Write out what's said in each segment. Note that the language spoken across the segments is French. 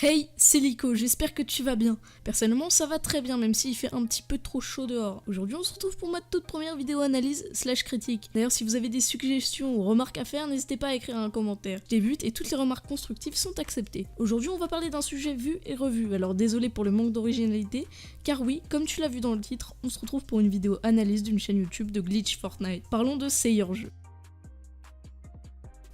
Hey, c'est Lico, j'espère que tu vas bien. Personnellement, ça va très bien, même s'il fait un petit peu trop chaud dehors. Aujourd'hui, on se retrouve pour ma toute première vidéo analyse / critique. D'ailleurs, si vous avez des suggestions ou remarques à faire, n'hésitez pas à écrire un commentaire. Je débute et toutes les remarques constructives sont acceptées. Aujourd'hui, on va parler d'un sujet vu et revu, alors désolé pour le manque d'originalité, car oui, comme tu l'as vu dans le titre, on se retrouve pour une vidéo analyse d'une chaîne YouTube de Glitch Fortnite. Parlons de C'est Your Jeu.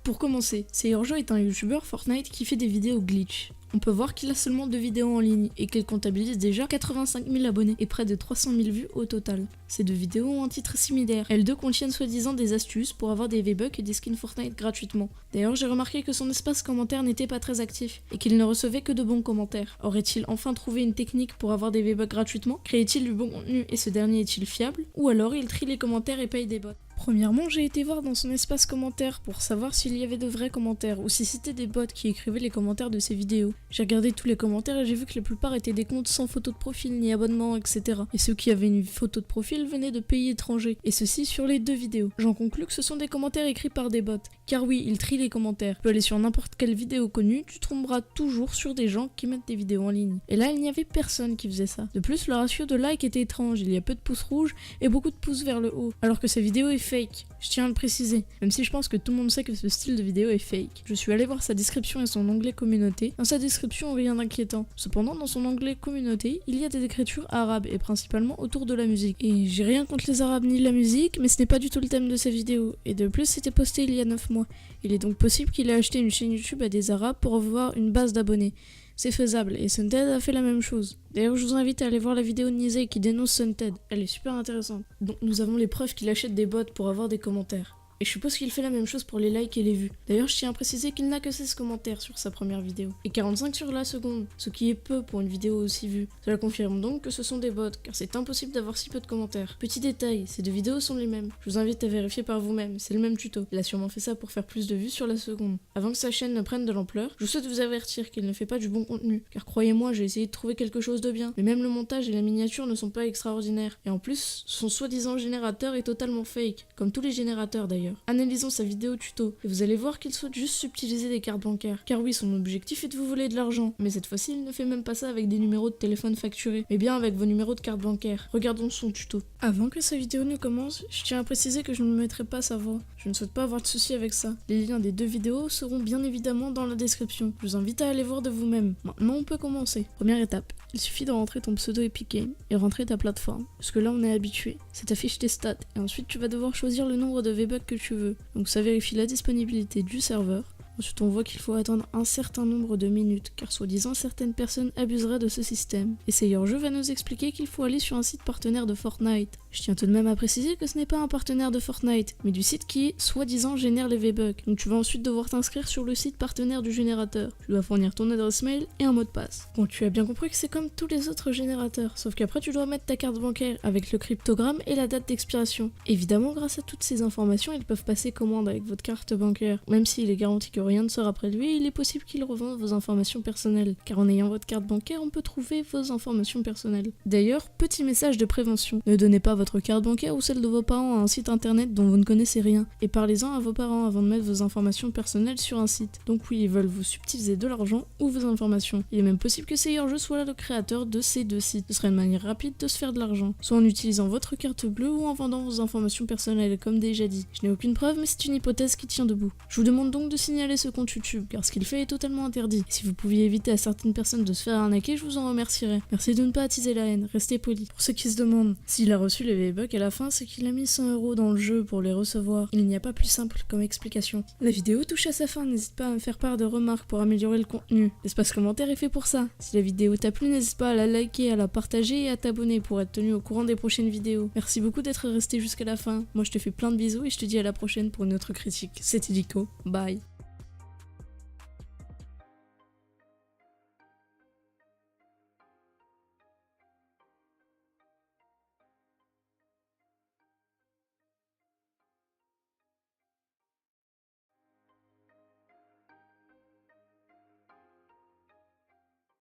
Pour commencer, C'est Your Jeu est un youtubeur Fortnite qui fait des vidéos glitch. On peut voir qu'il a seulement 2 vidéos en ligne et qu'il comptabilise déjà 85 000 abonnés et près de 300 000 vues au total. Ces 2 vidéos ont un titre similaire. Elles deux contiennent soi-disant des astuces pour avoir des V-Bucks et des skins Fortnite gratuitement. D'ailleurs, j'ai remarqué que son espace commentaire n'était pas très actif et qu'il ne recevait que de bons commentaires. Aurait-il enfin trouvé une technique pour avoir des V-Bucks gratuitement? Crée-t-il du bon contenu et ce dernier est-il fiable? Ou alors il trie les commentaires et paye des bots? Premièrement, j'ai été voir dans son espace commentaire pour savoir s'il y avait de vrais commentaires ou si c'était des bots qui écrivaient les commentaires de ses vidéos. J'ai regardé tous les commentaires et j'ai vu que la plupart étaient des comptes sans photo de profil ni abonnement, etc. Et ceux qui avaient une photo de profil venaient de pays étrangers, et ceci sur les 2 vidéos. J'en conclus que ce sont des commentaires écrits par des bots, car oui, ils trient les commentaires. Tu peux aller sur n'importe quelle vidéo connue, tu tomberas toujours sur des gens qui mettent des vidéos en ligne. Et là, il n'y avait personne qui faisait ça. De plus, le ratio de like était étrange, il y a peu de pouces rouges et beaucoup de pouces vers le haut, alors que sa vidéo est fake. Je tiens à le préciser, même si je pense que tout le monde sait que ce style de vidéo est fake. Je suis allé voir sa description et son onglet communauté. Dans sa description, rien d'inquiétant. Cependant, dans son onglet communauté, il y a des écritures arabes et principalement autour de la musique. Et j'ai rien contre les arabes ni la musique, mais ce n'est pas du tout le thème de sa vidéo. Et de plus, c'était posté il y a 9 mois. Il est donc possible qu'il ait acheté une chaîne YouTube à des arabes pour avoir une base d'abonnés. C'est faisable, et Sunted a fait la même chose. D'ailleurs, je vous invite à aller voir la vidéo de Nizey qui dénonce Sunted, elle est super intéressante. Donc nous avons les preuves qu'il achète des bots pour avoir des commentaires. Et je suppose qu'il fait la même chose pour les likes et les vues. D'ailleurs, je tiens à préciser qu'il n'a que 16 commentaires sur sa première vidéo, et 45 sur la seconde, ce qui est peu pour une vidéo aussi vue. Cela confirme donc que ce sont des bots, car c'est impossible d'avoir si peu de commentaires. Petit détail, ces 2 vidéos sont les mêmes. Je vous invite à vérifier par vous-même, c'est le même tuto. Il a sûrement fait ça pour faire plus de vues sur la seconde. Avant que sa chaîne ne prenne de l'ampleur, je souhaite vous avertir qu'il ne fait pas du bon contenu, car croyez-moi, j'ai essayé de trouver quelque chose de bien, mais même le montage et la miniature ne sont pas extraordinaires. Et en plus, son soi-disant générateur est totalement fake, comme tous les générateurs d'ailleurs. Analysons sa vidéo tuto, et vous allez voir qu'il souhaite juste subtiliser des cartes bancaires. Car oui, son objectif est de vous voler de l'argent, mais cette fois-ci, il ne fait même pas ça avec des numéros de téléphone facturés, mais bien avec vos numéros de carte bancaire. Regardons son tuto. Avant que sa vidéo ne commence, je tiens à préciser que je ne mettrai pas sa voix. Je ne souhaite pas avoir de soucis avec ça. Les liens des 2 vidéos seront bien évidemment dans la description. Je vous invite à aller voir de vous-même. Maintenant, on peut commencer. Première étape. Il suffit de rentrer ton pseudo Epic Games et rentrer ta plateforme. Parce que là, on est habitué. Ça t'affiche tes stats. Et ensuite, tu vas devoir choisir le nombre de V-Bucks que tu veux. Donc ça vérifie la disponibilité du serveur. Ensuite, on voit qu'il faut attendre un certain nombre de minutes, car soi-disant certaines personnes abuseraient de ce système. Et C'est Your Jeu va nous expliquer qu'il faut aller sur un site partenaire de Fortnite. Je tiens tout de même à préciser que ce n'est pas un partenaire de Fortnite, mais du site qui, soi-disant, génère les V-Bucks. Donc tu vas ensuite devoir t'inscrire sur le site partenaire du générateur. Tu dois fournir ton adresse mail et un mot de passe. Bon, tu as bien compris que c'est comme tous les autres générateurs, sauf qu'après tu dois mettre ta carte bancaire avec le cryptogramme et la date d'expiration. Évidemment, grâce à toutes ces informations, ils peuvent passer commande avec votre carte bancaire. Même s'il est garanti que rien ne sera prélevé, il est possible qu'ils revendent vos informations personnelles. Car en ayant votre carte bancaire, on peut trouver vos informations personnelles. D'ailleurs, petit message de prévention. Ne donnez pas votre carte bancaire ou celle de vos parents à un site internet dont vous ne connaissez rien. Et parlez-en à vos parents avant de mettre vos informations personnelles sur un site. Donc oui, ils veulent vous subtiliser de l'argent ou vos informations. Il est même possible que C'est Your Jeu soit le créateur de ces 2 sites. Ce serait une manière rapide de se faire de l'argent. Soit en utilisant votre carte bleue ou en vendant vos informations personnelles, comme déjà dit. Je n'ai aucune preuve, mais c'est une hypothèse qui tient debout. Je vous demande donc de signaler ce compte YouTube, car ce qu'il fait est totalement interdit. Et si vous pouviez éviter à certaines personnes de se faire arnaquer, je vous en remercierais. Merci de ne pas attiser la haine, restez poli. Pour ceux qui se demandent s'il a reçu les V-Bucks à la fin, c'est qu'il a mis 100 € dans le jeu pour les recevoir. Il n'y a pas plus simple comme explication. La vidéo touche à sa fin, n'hésite pas à me faire part de remarques pour améliorer le contenu. L'espace commentaire est fait pour ça. Si la vidéo t'a plu, n'hésite pas à la liker, à la partager et à t'abonner pour être tenu au courant des prochaines vidéos. Merci beaucoup d'être resté jusqu'à la fin. Moi je te fais plein de bisous et je te dis à la prochaine pour une autre critique. C'était Lico, bye.